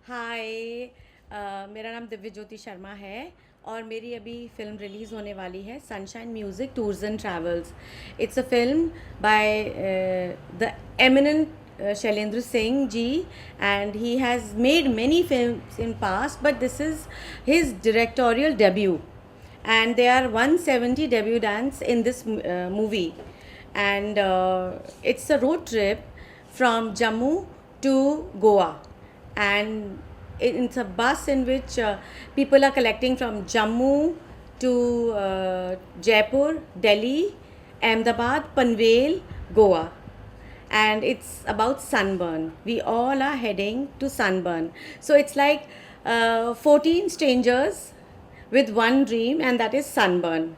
हाय। मेरा नाम दिव्य ज्योति शर्मा है और मेरी अभी फ़िल्म रिलीज़ होने वाली है sunshine music tours and travels. It's a film by the eminent Shailendra Singh ji, and he has made many films in past, but this is his directorial debut, and there are 170 debutants in this movie. And it's a road trip from Jammu to Goa, and it's a bus in which people are collecting from Jammu to Jaipur, Delhi, Ahmedabad, Panvel, Goa, and it's about sunburn. We all are heading to sunburn. So it's like 14 strangers with one dream, and that is sunburn.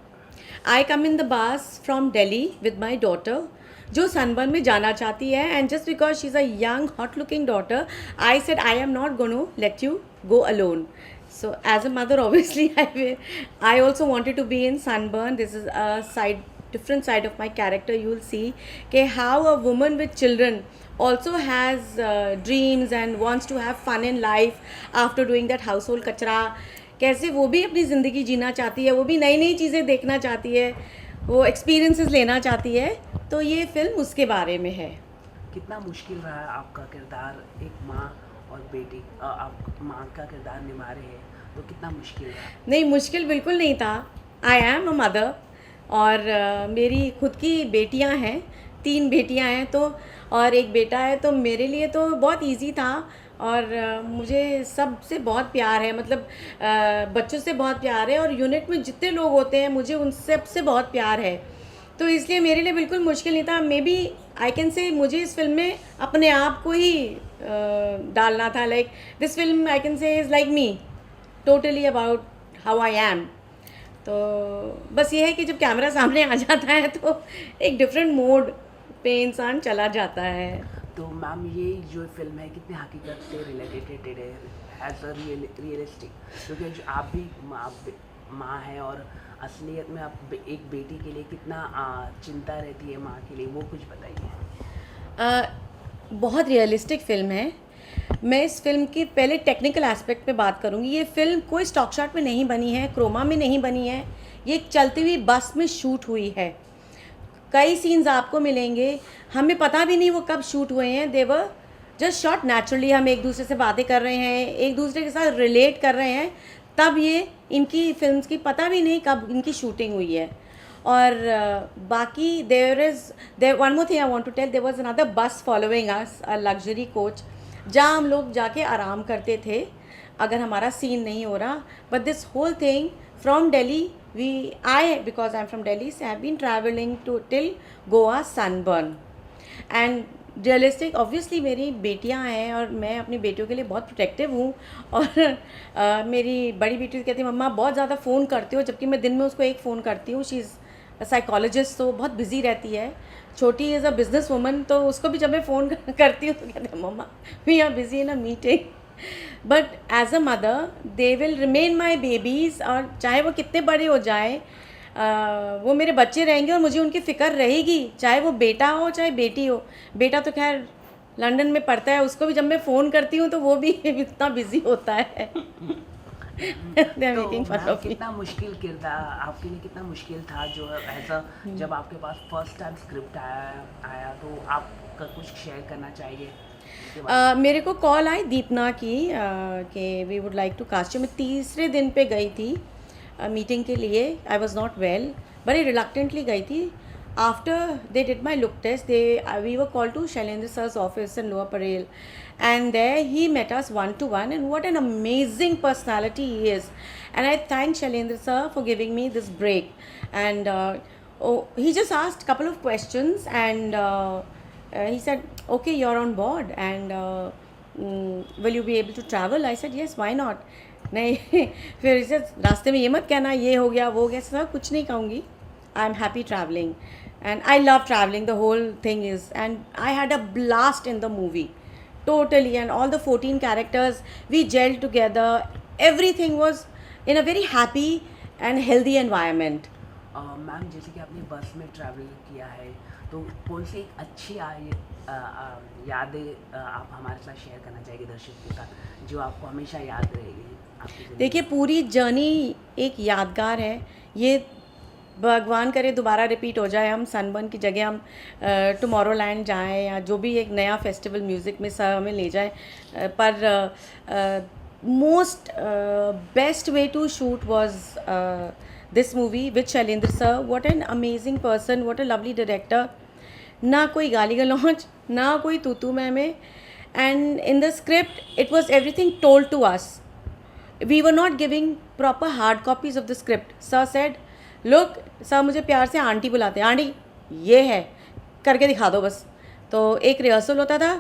I come in the bus from Delhi with my daughter, जो Sunburn में जाना चाहती है, and just because she is a young hot looking daughter, I said I am not going to let you go alone. So as a mother, obviously, I also wanted to be in sunburn. This is a different side of my character. You will see okay, how a woman with children also has dreams and wants to have fun in life after doing that household kachra. कैसे वो भी अपनी ज़िंदगी जीना चाहती है, वो भी नई नई चीज़ें देखना चाहती है, वो एक्सपीरियंसेस लेना चाहती है. तो ये फिल्म उसके बारे में है. कितना मुश्किल रहा है आपका किरदार, एक माँ और बेटी, आप माँ का किरदार निभा रहे हैं, तो कितना मुश्किल रहा? नहीं, मुश्किल बिल्कुल नहीं था. आई एम अ मदर, और मेरी खुद की बेटियां हैं, 3 बेटियां हैं, तो और एक बेटा है, तो मेरे लिए तो बहुत इजी था. और मुझे सबसे बहुत प्यार है, मतलब बच्चों से बहुत प्यार है, और यूनिट में जितने लोग होते हैं मुझे उन सबसे बहुत प्यार है. तो इसलिए मेरे लिए बिल्कुल मुश्किल नहीं था. May B I can say मुझे इस फिल्म में अपने आप को ही डालना था. Like this film I can say is like me, totally about how I am. तो बस ये है कि जब कैमरा सामने आ जाता है तो एक डिफरेंट मोड पे इंसान चला जाता है. तो मैम, ये जो फिल्म है कितनी हकीकत से रिलेटेड है, एज अ रियलिस्टिक, क्योंकि जो आप भी माँ है, और असलियत में आप एक बेटी के लिए कितना चिंता रहती है माँ के लिए, वो कुछ बताइए. बहुत रियलिस्टिक फ़िल्म है. मैं इस फिल्म की पहले टेक्निकल एस्पेक्ट पे बात करूँगी. ये फ़िल्म कोई स्टॉक शॉट में नहीं बनी है, क्रोमा में नहीं बनी है. ये एक चलती हुई बस में शूट हुई है. कई सीन्स आपको मिलेंगे, हमें पता भी नहीं वो कब शूट हुए हैं. दे वर जस्ट शॉट नेचुरली. हम एक दूसरे से बातें कर रहे हैं, एक दूसरे के साथ रिलेट कर रहे हैं, तब ये इनकी फिल्म्स की पता भी नहीं कब इनकी शूटिंग हुई है. और बाकी there one more thing I want to tell. There was another bus following us, a luxury coach, जहाँ हम लोग जाके आराम करते थे अगर हमारा सीन नहीं हो रहा. But this whole thing from Delhi, because I'm from Delhi, so I've been traveling to till Goa sunburn. And realistic obviously मेरी बेटियां हैं और मैं अपनी बेटियों के लिए बहुत प्रोटेक्टिव हूँ. और मेरी बड़ी बेटी कहती है मम्मा बहुत ज़्यादा फ़ोन करती हो, जबकि मैं दिन में उसको एक फ़ोन करती हूँ. शी इज़ साइकोलॉजिस्ट, तो बहुत बिजी रहती है. छोटी इज़ अ बिजनेस वूमन, तो उसको भी जब मैं फ़ोन करती हूँ तो कहते हैं mamma we are busy in a meeting. But as a mother they will remain my babies, और चाहे वो कितने बड़े हो जाए, वो मेरे बच्चे रहेंगे और मुझे उनकी फ़िक्र रहेगी, चाहे वो बेटा हो चाहे बेटी हो. बेटा तो खैर लंदन में पढ़ता है, उसको भी जब मैं फ़ोन करती हूँ तो वो भी इतना बिजी होता है. तो मैम, कितना मुश्किल किरदार आपके लिए, कितना मुश्किल था जो ऐसा, जब आपके पास फर्स्ट टाइम स्क्रिप्ट आया तो आपका कुछ शेयर करना चाहिए इसके बारे में? मेरे को कॉल आई दीपना की कि we would like to cast you. मैं तीसरे दिन पे गई थी मीटिंग के लिए. आई वॉज नॉट वेल, बड़ी रिलक्टेंटली गई थी. After they did my look test, we were call to Shailendra सर's office in Lower Parel, and there he met us one to one, and what an amazing personality he is. And I thank Shailendra sir for giving me this break. And he just asked a couple of questions, and he said okay, you're on board, and will you be able to travel? I said yes, why not. नहीं फिर इसे रास्ते में ये मत कहना ये हो गया वो हो गया, सब कुछ नहीं कहूँगी. I am happy travelling, and I love travelling. The whole thing is, and I had a blast in the movie totally, and all the 14 characters, we gelled together. Everything was in a very happy and healthy environment. Ma'am, जैसे कि आपने बस में travel किया है, तो कौन सी एक अच्छी यादें आप हमारे साथ शेयर करना चाहेंगे दर्शक के साथ, जो आपको हमेशा याद रहेगी आपकी ज़िंदगी देखिए, में? पूरी जर्नी एक यादगार है। ये भगवान करे दोबारा रिपीट हो जाए, हम सनबर्न की जगह हम टुमारो लैंड जाएँ या जो भी एक नया फेस्टिवल म्यूज़िक में सर हमें ले जाए, पर most best way to shoot was this movie with Shailendra sir. What an amazing person, what a lovely director. ना कोई गाली गलौज, ना कोई तू मैं में, and in the script it was everything told to us. We were not giving proper hard copies of the script. Sir said, look, sir मुझे प्यार से आंटी बुलाते हैं, आंटी ये है करके दिखा दो बस. तो एक रिहर्सल होता था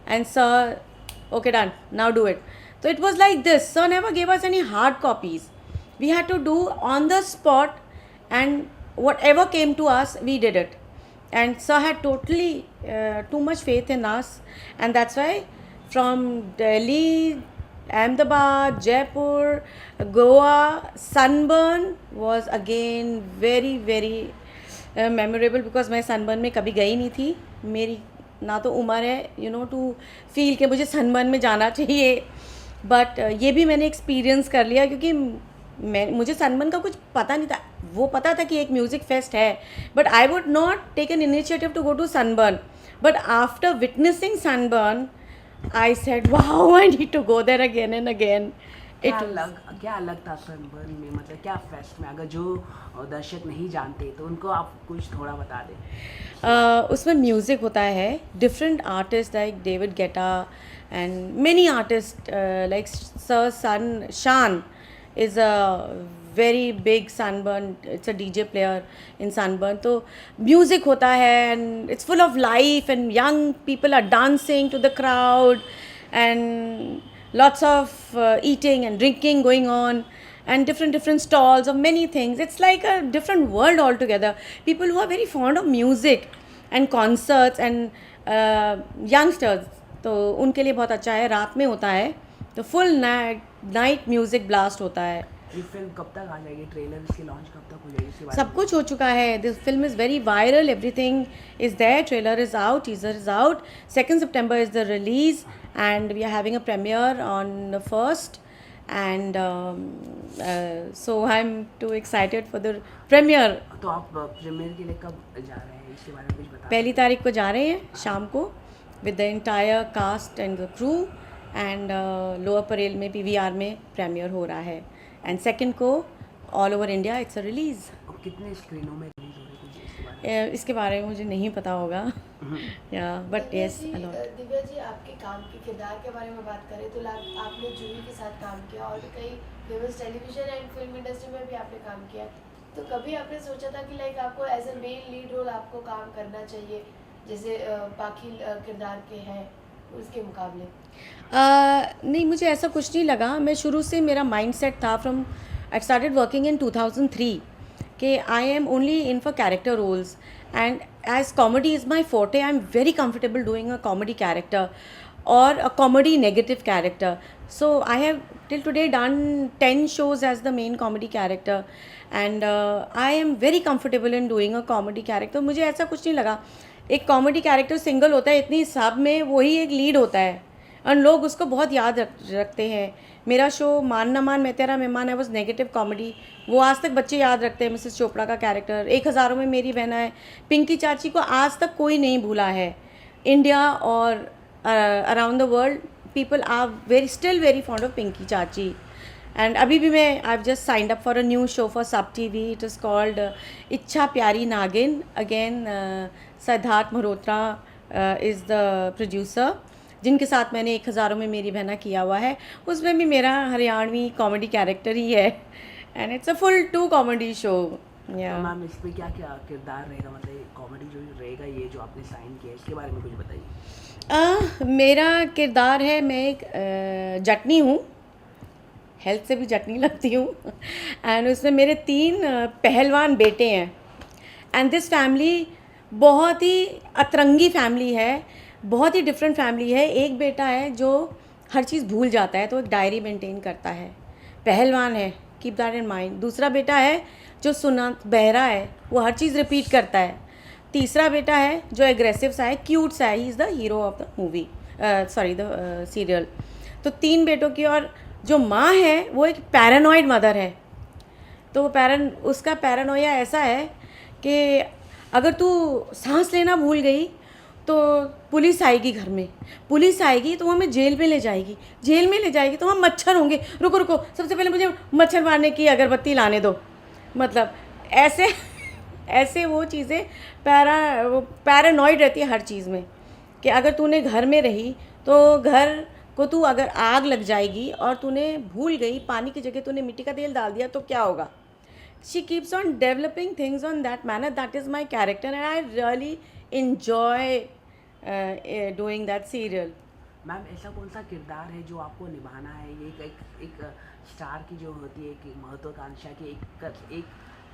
and sir okay done now do it. तो it was like this. Sir never gave us any hard copies. We had to do on the spot and whatever came to us we did it. And sir had totally too much faith in us, and that's why from Delhi, Ahmedabad, Jaipur, Goa, Sunburn was again very very memorable because मैं sunburn में कभी गई नहीं थी. मेरी ना तो उम्र है टू फील कि मुझे sunburn में जाना चाहिए, बट ये भी मैंने एक्सपीरियंस कर लिया क्योंकि मुझे सनबर्न का कुछ पता नहीं था. वो पता था कि एक म्यूज़िक फेस्ट है, but I would not take an initiative to go to Sunburn. But after witnessing Sunburn I said wow, I need to go there again and again. क्या अलग था सनबर्न में, मतलब क्या फेस्ट में, अगर जो दर्शक नहीं जानते तो उनको आप कुछ थोड़ा बता दें. उसमें म्यूज़िक होता है, different artist like David Guetta and many artist like sir son Shaan is a very big Sunburn. It's a DJ player in Sunburn. तो music होता है and it's full of life and young people are dancing to the crowd and lots of eating and drinking going on and different stalls of many things. It's like a different world altogether. People who are very fond of music and concerts and youngsters, तो उनके लिए बहुत अच्छा है. रात में होता है तो फुल नाइट म्यूजिक ब्लास्ट होता है. ये फिल्म कब तक आ जाएगी, ट्रेलर इसकी लॉन्च कब तक हो जाएगी, इसके बारे सब कुछ हो चुका है. This film is very viral, everything is there, trailer is out, teaser is out. 2 September is the release and we are having a premiere on the 1st and so I'm too excited for the premiere. तो आप premiere के लिए कब जा रहे हैं, इसके बारे में कुछ बता. 1 तारीख को जा रहे हैं शाम को with the entire cast and the crew, and Lower Parel में PVR में प्रीमियर हो रहा है, एंड 2nd को all over India it's a release. कितने स्क्रीनों में रिलीज हो रही है इसके बारे में? इसके बारे में मुझे नहीं पता होगा या बट यस. दिव्या जी, आपके काम के किरदार के बारे में बात करें तो आपने जूही के साथ काम किया और भी कई famous television and film industry में भी आपने काम किया. तो कभी आपने सोचा था कि लाइक आपको as a main lead role आपको काम करना चाहिए जैसे बाकी किरदार के हैं उसके मुकाबले? नहीं, मुझे ऐसा कुछ नहीं लगा. मैं शुरू से मेरा माइंड सेट था from I started working in 2003 कि I am only in for character roles and as comedy is my forte. I am very comfortable doing a comedy character और a comedy negative character. So I have till today done 10 shows as the main comedy character and I am very comfortable in doing a comedy character. मुझे ऐसा कुछ नहीं लगा. एक comedy character single होता है, इतनी सब में वही एक लीड होता है और लोग उसको बहुत याद रखते हैं. मेरा शो मान ना मान मैं तेरा मेहमान है, वॉज नेगेटिव कॉमेडी, वो आज तक बच्चे याद रखते हैं. मिसेस चोपड़ा का कैरेक्टर, 1000 में मेरी बहना है, पिंकी चाची को आज तक कोई नहीं भूला है. इंडिया और around the world people are still very fond of Pinky Chachi. And अभी भी मैं I've just signed up for a new show for Sub TV. It is called इच्छा प्यारी नागिन. Again Siddharth Malhotra is the producer, जिनके साथ मैंने 1000 में मेरी बहना किया हुआ है. उसमें भी मेरा हरियाणवी कॉमेडी कैरेक्टर ही है and it's a full 2 comedy show. तो मैम इस पे क्या क्या किरदार रहेगा, मतलब कॉमेडी जो रहेगा ये जो आपने साइन किया इसके बारे में कुछ बताइए. मेरा किरदार है, मैं एक जटनी हूँ, हेल्थ से भी जटनी लगती हूँ एंड उसमें मेरे 3 पहलवान बेटे हैं. एंड दिस फैमिली बहुत ही अतरंगी फैमिली है, बहुत ही डिफरेंट फैमिली है. एक बेटा है जो हर चीज़ भूल जाता है तो एक डायरी मेंटेन करता है, पहलवान है, कीप दैट इन माइंड. दूसरा बेटा है जो सुना बहरा है, वो हर चीज़ रिपीट करता है. तीसरा बेटा है जो एग्रेसिव सा है, क्यूट सा है, he is the hero of the movie, sorry the serial. तो 3 बेटों की, और जो माँ है वो एक पैरानॉइड मदर है। तो उसका पैरानोया ऐसा है कि अगर तू सांस लेना भूल गई तो पुलिस आएगी घर में, पुलिस आएगी तो वो हमें जेल में ले जाएगी, जेल में ले जाएगी तो वहाँ मच्छर होंगे, रुको रुको सबसे पहले मुझे मच्छर मारने की अगरबत्ती लाने दो। मतलब ऐसे ऐसे वो चीज़ें पैरानॉइड रहती है हर चीज़ में, कि अगर तूने घर में रही तो घर को तू अगर आग लग जाएगी और तूने भूल गई पानी की जगह तूने मिट्टी का तेल डाल दिया तो क्या होगा। She keeps on developing things on that manner, that is my character and I really enjoy doing that serial. Ma'am ऐसा कौन सा किरदार है जो आपको निभाना है? ये एक स्टार की जो होती है कि महत्वाकांक्षा की एक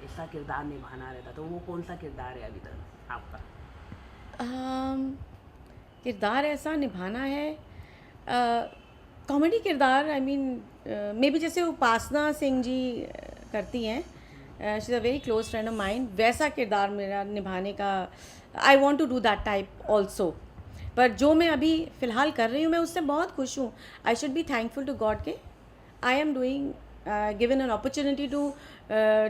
ऐसा किरदार निभाना रहता, तो वो कौन सा किरदार है अभी तक आपका? किरदार ऐसा निभाना है, कॉमेडी किरदार, आई मीन मे बी जैसे उपासना सिंह जी करती हैं, she is a very close friend of mind, वैसा किरदार मेरा निभाने का I want to do that type also. पर जो मैं अभी फ़िलहाल कर रही हूँ मैं उससे बहुत खुश हूँ। I should be thankful to God के I am doing given an opportunity to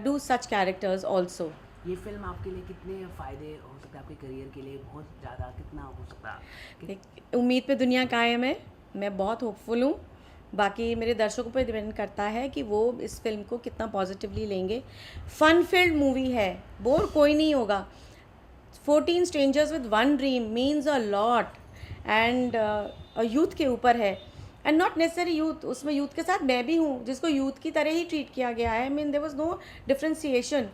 do such characters also. ये फिल्म आपके लिए कितने फ़ायदे हो सकते हैं आपके करियर के लिए? बहुत ज़्यादा, कितना हो सकता है? उम्मीद पे दुनिया कायम है, मैं बहुत होपफुल हूँ। बाकी मेरे दर्शकों पर डिपेंड करता है कि वो इस फिल्म को कितना पॉजिटिवली लेंगे। फन फिल्ड मूवी है, बोर कोई नहीं होगा। 14 strangers with one dream means a lot and youth के ऊपर है, एंड नॉट नेसेसरी यूथ, उसमें यूथ के साथ मैं भी हूँ जिसको यूथ की तरह ही ट्रीट किया गया है। I mean there was no differentiation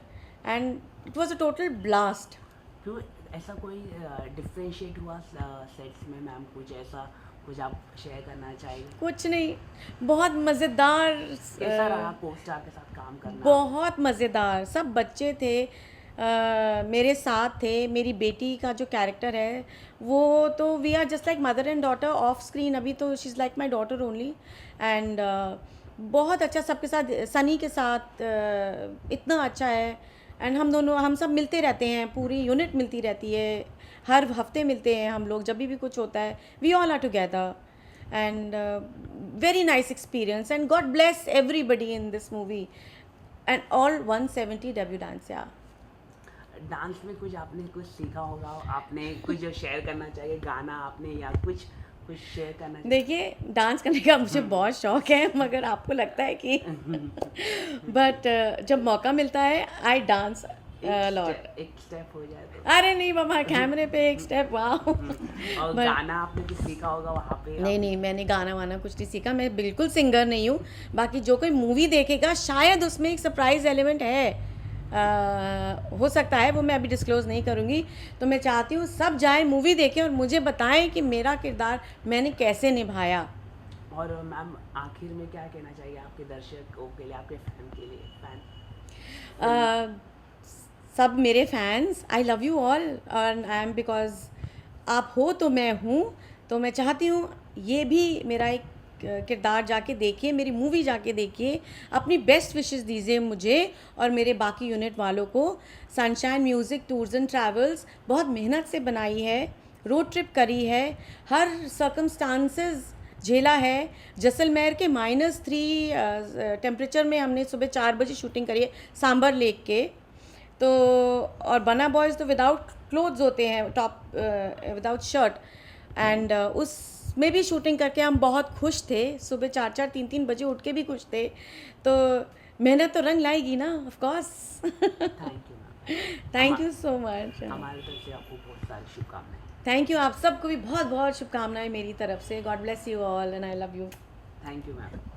and it was a total blast. क्यों ऐसा कोई डिफ्रेंशिएट हुआ सेट्स में मैम? कुछ आप शेयर करना चाहेंगे? कुछ नहीं, बहुत मज़ेदार, कैसा रहा को स्टार के साथ काम करना? बहुत मज़ेदार, सब बच्चे थे, मेरे साथ थे। मेरी बेटी का जो कैरेक्टर है वो तो we are just like mother and daughter off screen, अभी तो she is like my daughter only. And बहुत अच्छा सबके साथ, सनी के साथ इतना अच्छा है। एंड हम सब मिलते रहते हैं, पूरी यूनिट मिलती रहती है, हर हफ्ते मिलते हैं हम लोग, जब भी कुछ होता है we all are together and very nice experience and God bless everybody in this movie and all 170 debut dance. या डांस में कुछ आपने कुछ सीखा होगा, आपने कुछ जो शेयर करना चाहिए, गाना आपने या कुछ शेयर करना चाहिए? देखिए, डांस करने का मुझे बहुत शौक है, मगर आपको लगता है कि बट जब मौका मिलता है आई डांस लॉट। एक स्टेप हो जाए तो? अरे नहीं बाबा, कैमरे पे एक स्टेप, वाह। और गाना आपने कुछ सीखा होगा वहाँ पे? नहीं, मैंने गाना वाना कुछ नहीं सीखा, मैं बिल्कुल सिंगर नहीं हूँ। बाकी जो कोई मूवी देखेगा शायद उसमें एक सरप्राइज एलिमेंट है, हो सकता है, वो मैं अभी डिस्क्लोज़ नहीं करूँगी। तो मैं चाहती हूँ सब जाएं, मूवी देखें और मुझे बताएं कि मेरा किरदार मैंने कैसे निभाया। और मैम आखिर में क्या कहना चाहिए आपके दर्शकों के लिए, आपके फैन के लिए? सब मेरे fans, I love you all और आई एम, बिकॉज आप हो तो मैं हूँ। तो मैं चाहती हूँ ये भी मेरा एक किरदार जाके देखिए, मेरी मूवी जाके देखिए, अपनी बेस्ट विशेस दीजिए मुझे और मेरे बाकी यूनिट वालों को। Sunshine music tours and travels बहुत मेहनत से बनाई है, रोड ट्रिप करी है, हर सर्कमस्टांसेस झेला है। जैसलमेर के -3 टेम्परेचर में हमने सुबह 4 बजे शूटिंग करी है सांबर लेक के। तो और बना बॉयज़ तो विदाउट क्लोथ्स होते हैं, टॉप विदाउट शर्ट, एंड उसमें भी शूटिंग करके हम बहुत खुश थे। सुबह 4-4 3-3 बजे उठ के भी खुश थे। तो मेहनत तो रंग लाएगी ना, of course. Thank you ma'am. Thank you so much. हमारी तरफ से आपको बहुत सारी शुभकामनाएं। थैंक यू, आप सबको भी बहुत बहुत शुभकामनाएं मेरी तरफ से। God bless you all and I love you. Thank you ma'am.